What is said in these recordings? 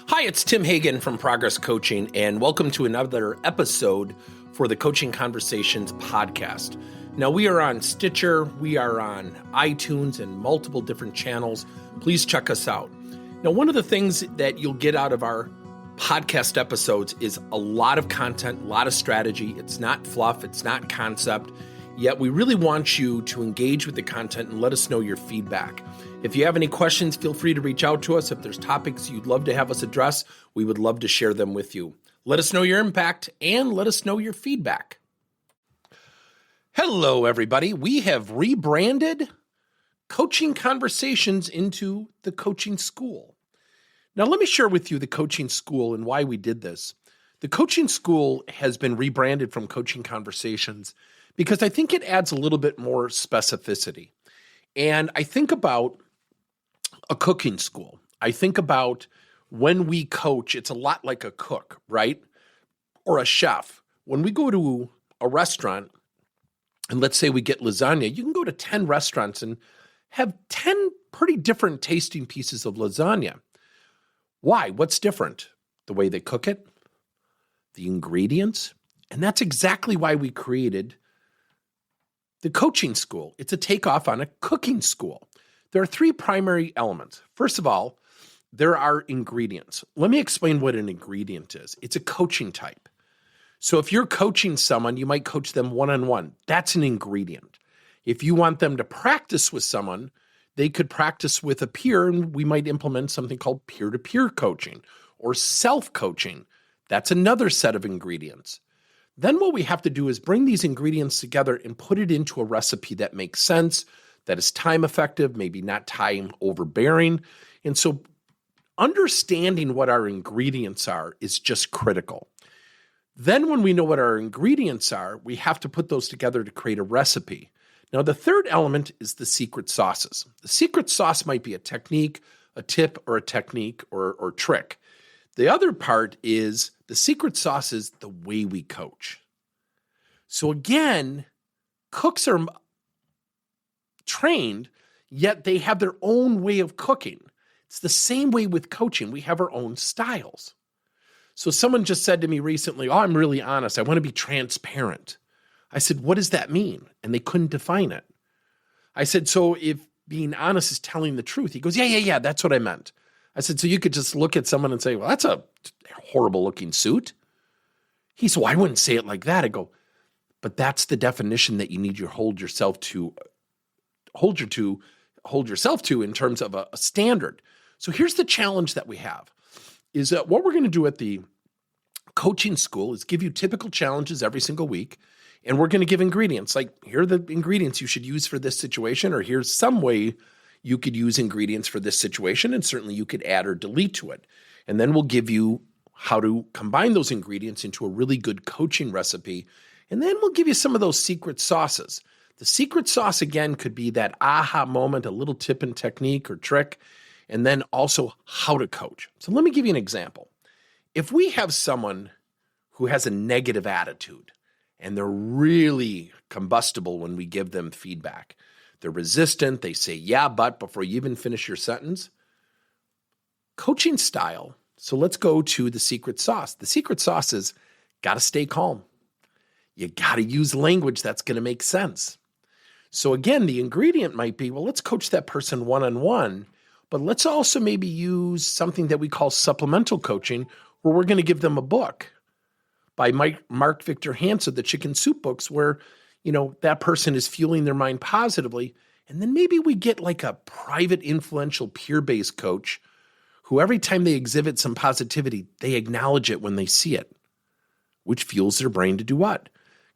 Hi, it's Tim Hagen from Progress Coaching, and welcome to another episode for the Coaching Conversations podcast. Now, we are on Stitcher, we are on iTunes, and multiple different channels. Please check us out. Now, one of the things that you'll get out of our podcast episodes is a lot of content, a lot of strategy. It's not fluff, it's not concept, yet we really want you to engage with the content and let us know your feedback. If you have any questions, feel free to reach out to us. If there's topics you'd love to have us address, we would love to share them with you. Let us know your impact and let us know your feedback. Hello, everybody. We have rebranded Coaching Conversations into the Coaching School. Now, let me share with you the Coaching School and why we did this. The Coaching School has been rebranded from Coaching Conversations because I think it adds a little bit more specificity. And I think about a cooking school. I think about when we coach, it's a lot like a cook, right? Or a chef. When we go to a restaurant, and let's say we get lasagna, you can go to 10 restaurants and have 10 pretty different tasting pieces of lasagna. Why? What's different? The way they cook it, the ingredients, and that's exactly why we created the coaching school. It's a takeoff on a cooking school. There are three primary elements. First of all, there are ingredients. Let me explain what an ingredient is. It's a coaching type. So if you're coaching someone, you might coach them one-on-one. That's an ingredient. If you want them to practice with someone, they could practice with a peer, and we might implement something called peer-to-peer coaching or self-coaching. That's another set of ingredients. Then what we have to do is bring these ingredients together and put it into a recipe that makes sense, that is time effective, maybe not time overbearing. And so understanding what our ingredients are is just critical. Then when we know what our ingredients are, we have to put those together to create a recipe. Now, the third element is the secret sauces. The secret sauce might be a technique, a tip, or a technique or trick. The other part is the secret sauce is the way we coach. So again, cooks are trained, yet they have their own way of cooking. It's the same way with coaching. We have our own styles. So someone just said to me recently, I'm really honest. I want to be transparent. I said, what does that mean? And they couldn't define it. I said, so if being honest is telling the truth? He goes, yeah, that's what I meant. I said, so you could just look at someone and say, well, that's a horrible looking suit. He said, well, I wouldn't say it like that. I go, but that's the definition that you need to hold yourself to in terms of a standard. So here's the challenge that we have is that what we're going to do at the coaching school is give you typical challenges every single week. And we're going to give ingredients like, here are the ingredients you should use for this situation, or here's some way you could use ingredients for this situation, and certainly you could add or delete to it. And then we'll give you how to combine those ingredients into a really good coaching recipe. And then we'll give you some of those secret sauces. The secret sauce, again, could be that aha moment, a little tip and technique or trick, and then also how to coach. So let me give you an example. If we have someone who has a negative attitude, and they're really combustible when we give them feedback. They're resistant. They say, yeah, but before you even finish your sentence. Coaching style. So let's go to the secret sauce. The secret sauce is got to stay calm. You got to use language that's going to make sense. So again, the ingredient might be, well, let's coach that person one-on-one, but let's also maybe use something that we call supplemental coaching, where we're going to give them a book by Mark Victor Hansen, the Chicken Soup books, where, that person is fueling their mind positively. And then maybe we get like a private, influential, peer-based coach who every time they exhibit some positivity, they acknowledge it when they see it, which fuels their brain to do what?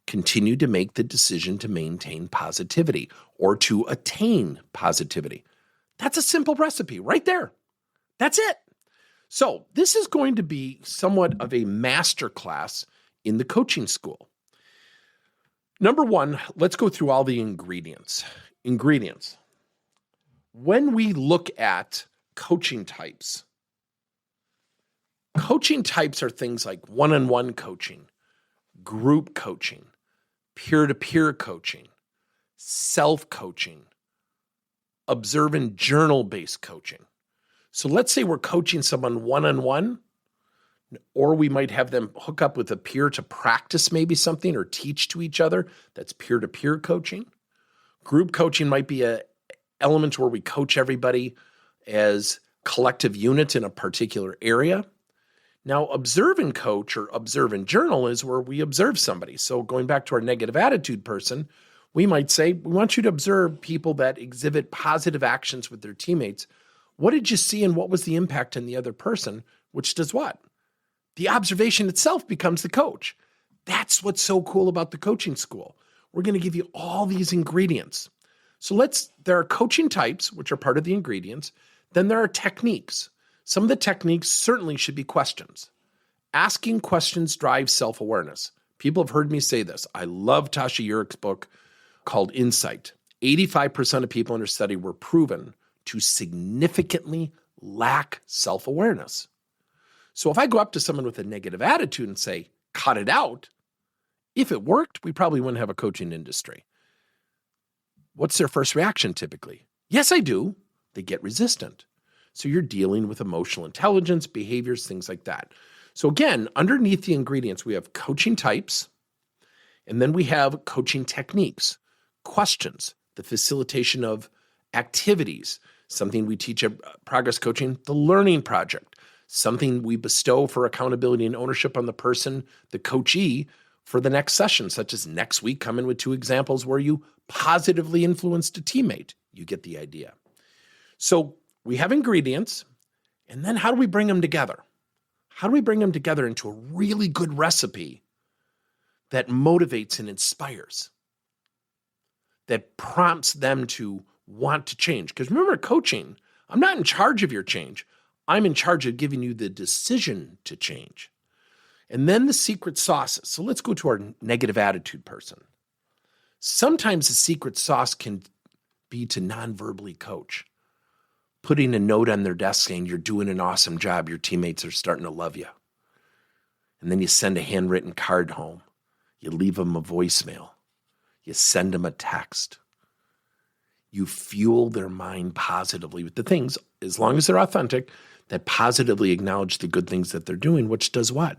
Continue to make the decision to maintain positivity or to attain positivity. That's a simple recipe right there. That's it. So this is going to be somewhat of a masterclass in the coaching school. Number one, let's go through all the ingredients. When we look at coaching types are things like one-on-one coaching, group coaching, peer-to-peer coaching, self-coaching, observe and journal-based coaching. So let's say we're coaching someone one-on-one, or we might have them hook up with a peer to practice maybe something or teach to each other. That's peer-to-peer coaching. Group coaching might be an element where we coach everybody as collective units in a particular area. Now, observe and coach or observe and journal is where we observe somebody. So going back to our negative attitude person, we might say, we want you to observe people that exhibit positive actions with their teammates. What did you see and what was the impact in the other person? Which does what? The observation itself becomes the coach. That's what's so cool about the coaching school. We're going to give you all these ingredients. So there are coaching types, which are part of the ingredients. Then there are techniques. Some of the techniques certainly should be questions. Asking questions drives self-awareness. People have heard me say this. I love Tasha Urich's book called Insight. 85% of people in her study were proven to significantly lack self-awareness. So if I go up to someone with a negative attitude and say, cut it out, if it worked, we probably wouldn't have a coaching industry. What's their first reaction typically? Yes, I do. They get resistant. So you're dealing with emotional intelligence, behaviors, things like that. So again, underneath the ingredients, we have coaching types, and then we have coaching techniques, questions, the facilitation of activities, something we teach at Progress Coaching, the learning project, something we bestow for accountability and ownership on the person, the coachee, for the next session, such as next week, come in with 2 examples where you positively influenced a teammate. You get the idea. So we have ingredients, and then how do we bring them together? How do we bring them together into a really good recipe that motivates and inspires, that prompts them to want to change? Because remember, coaching, I'm not in charge of your change. I'm in charge of giving you the decision to change. And then the secret sauces. So let's go to our negative attitude person. Sometimes the secret sauce can be to non-verbally coach. Putting a note on their desk saying, you're doing an awesome job. Your teammates are starting to love you. And then you send a handwritten card home. You leave them a voicemail. You send them a text. You fuel their mind positively with the things, as long as they're authentic, that positively acknowledge the good things that they're doing, which does what?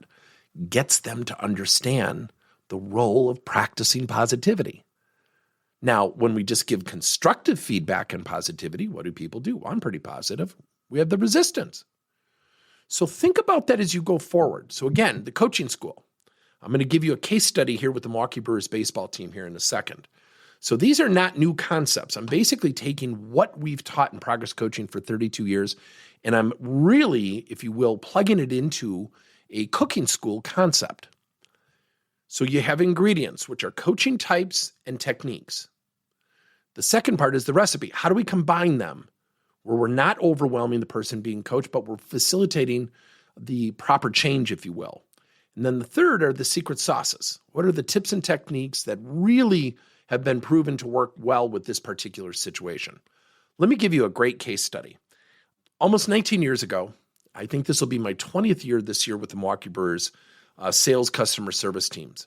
Gets them to understand the role of practicing positivity. Now, when we just give constructive feedback and positivity, what do people do? Well, I'm pretty positive. We have the resistance. So think about that as you go forward. So again, the coaching school. I'm going to give you a case study here with the Milwaukee Brewers baseball team here in a second. So these are not new concepts. I'm basically taking what we've taught in Progress Coaching for 32 years, and I'm really, if you will, plugging it into a cooking school concept. So you have ingredients, which are coaching types and techniques. The second part is the recipe. How do we combine them where we're not overwhelming the person being coached, but we're facilitating the proper change, if you will? And then the third are the secret sauces. What are the tips and techniques that really have been proven to work well with this particular situation? Let me give you a great case study. Almost 19 years ago, I think this will be my 20th year this year with the Milwaukee Brewers sales customer service teams.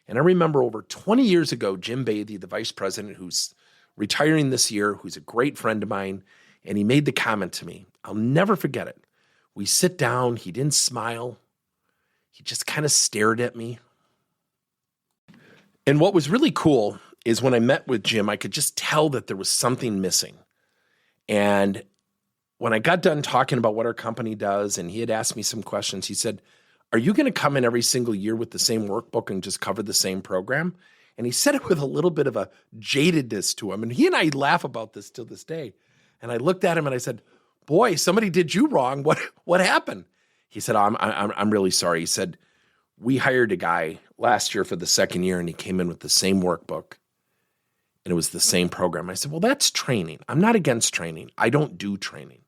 And I remember over 20 years ago, Jim Bathy, the vice president who's retiring this year, who's a great friend of mine, and he made the comment to me. I'll never forget it. We sit down, he didn't smile. He just kind of stared at me. And what was really cool is when I met with Jim, I could just tell that there was something missing. And when I got done talking about what our company does, and he had asked me some questions, he said, are you going to come in every single year with the same workbook and just cover the same program? And he said it with a little bit of a jadedness to him. And he and I laugh about this till this day. And I looked at him and I said, boy, somebody did you wrong. What happened? He said, I'm really sorry. He said, we hired a guy last year for the second year and he came in with the same workbook and it was the same program. I said, well, that's training. I'm not against training. I don't do training.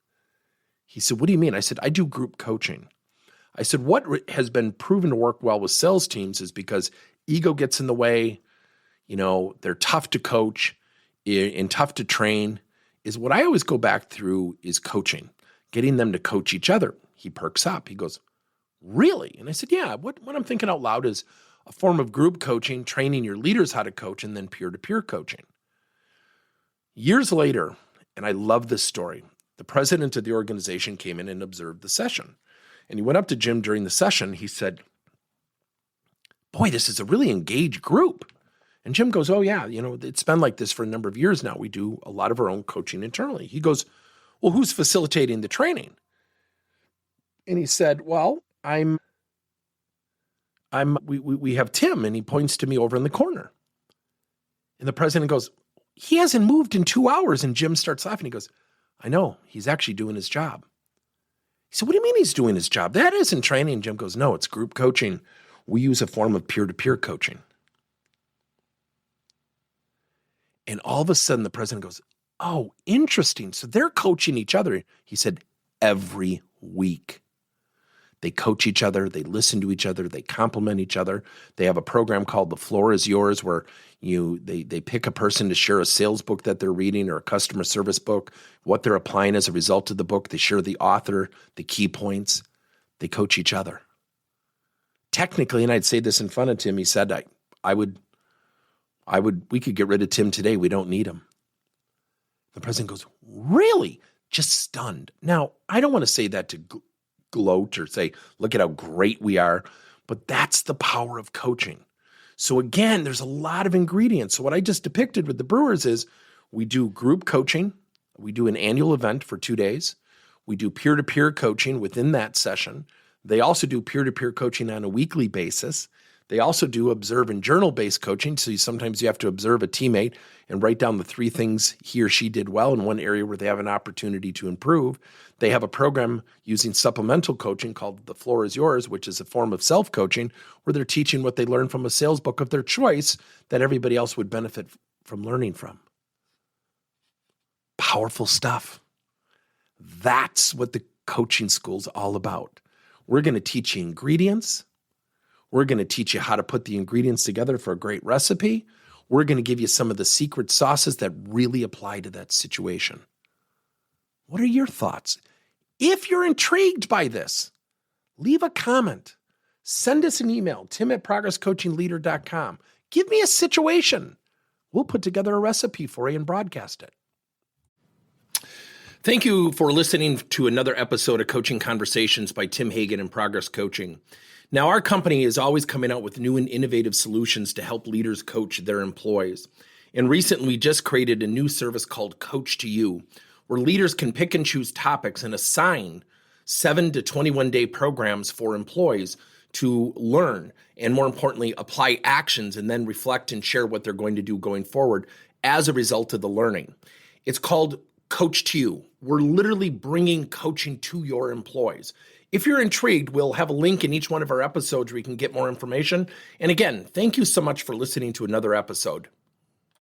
He said, what do you mean? I said, I do group coaching. I said, what has been proven to work well with sales teams is because ego gets in the way, they're tough to coach and tough to train, is what I always go back through is coaching, getting them to coach each other. He perks up. He goes, really? And I said, yeah, what I'm thinking out loud is a form of group coaching, training your leaders how to coach, and then peer-to-peer coaching. Years later, and I love this story, the president of the organization came in and observed the session. And he went up to Jim during the session. He said, "Boy, this is a really engaged group." And Jim goes, "Oh yeah, it's been like this for a number of years now. We do a lot of our own coaching internally." He goes, "Well, who's facilitating the training?" And he said, "Well, we have Tim," and he points to me over in the corner. And the president goes, "He hasn't moved in 2 hours." And Jim starts laughing. He goes, "I know, he's actually doing his job." He said, "What do you mean he's doing his job? That isn't training." And Jim goes, "No, it's group coaching. We use a form of peer-to-peer coaching." And all of a sudden the president goes, "Oh, interesting. So they're coaching each other." He said, "Every week. They coach each other. They listen to each other. They compliment each other. They have a program called The Floor is Yours where they pick a person to share a sales book that they're reading or a customer service book, what they're applying as a result of the book. They share the author, the key points. They coach each other." Technically, and I'd say this in front of Tim, he said, we could get rid of Tim today. We don't need him. The president goes, "Really?" Just stunned. Now, I don't want to say that to gloat or say, look at how great we are, but that's the power of coaching. So again, there's a lot of ingredients. So what I just depicted with the Brewers is we do group coaching. We do an annual event for 2 days. We do peer-to-peer coaching within that session. They also do peer-to-peer coaching on a weekly basis. They also do observe and journal-based coaching. So sometimes you have to observe a teammate and write down the 3 things he or she did well in one area where they have an opportunity to improve. They have a program using supplemental coaching called The Floor is Yours, which is a form of self-coaching where they're teaching what they learned from a sales book of their choice that everybody else would benefit from learning from. Powerful stuff. That's what the coaching school's all about. We're going to teach you ingredients. We're going to teach you how to put the ingredients together for a great recipe. We're going to give you some of the secret sauces that really apply to that situation. What are your thoughts? If you're intrigued by this, leave a comment. Send us an email, tim@progresscoachingleader.com. Give me a situation. We'll put together a recipe for you and broadcast it. Thank you for listening to another episode of Coaching Conversations by Tim Hagen and Progress Coaching. Now, our company is always coming out with new and innovative solutions to help leaders coach their employees. And recently, we just created a new service called Coach to You, where leaders can pick and choose topics and assign 7 to 21-day programs for employees to learn and, more importantly, apply actions and then reflect and share what they're going to do going forward as a result of the learning. It's called Coach to You. We're literally bringing coaching to your employees. If you're intrigued, we'll have a link in each one of our episodes where you can get more information. And again, thank you so much for listening to another episode.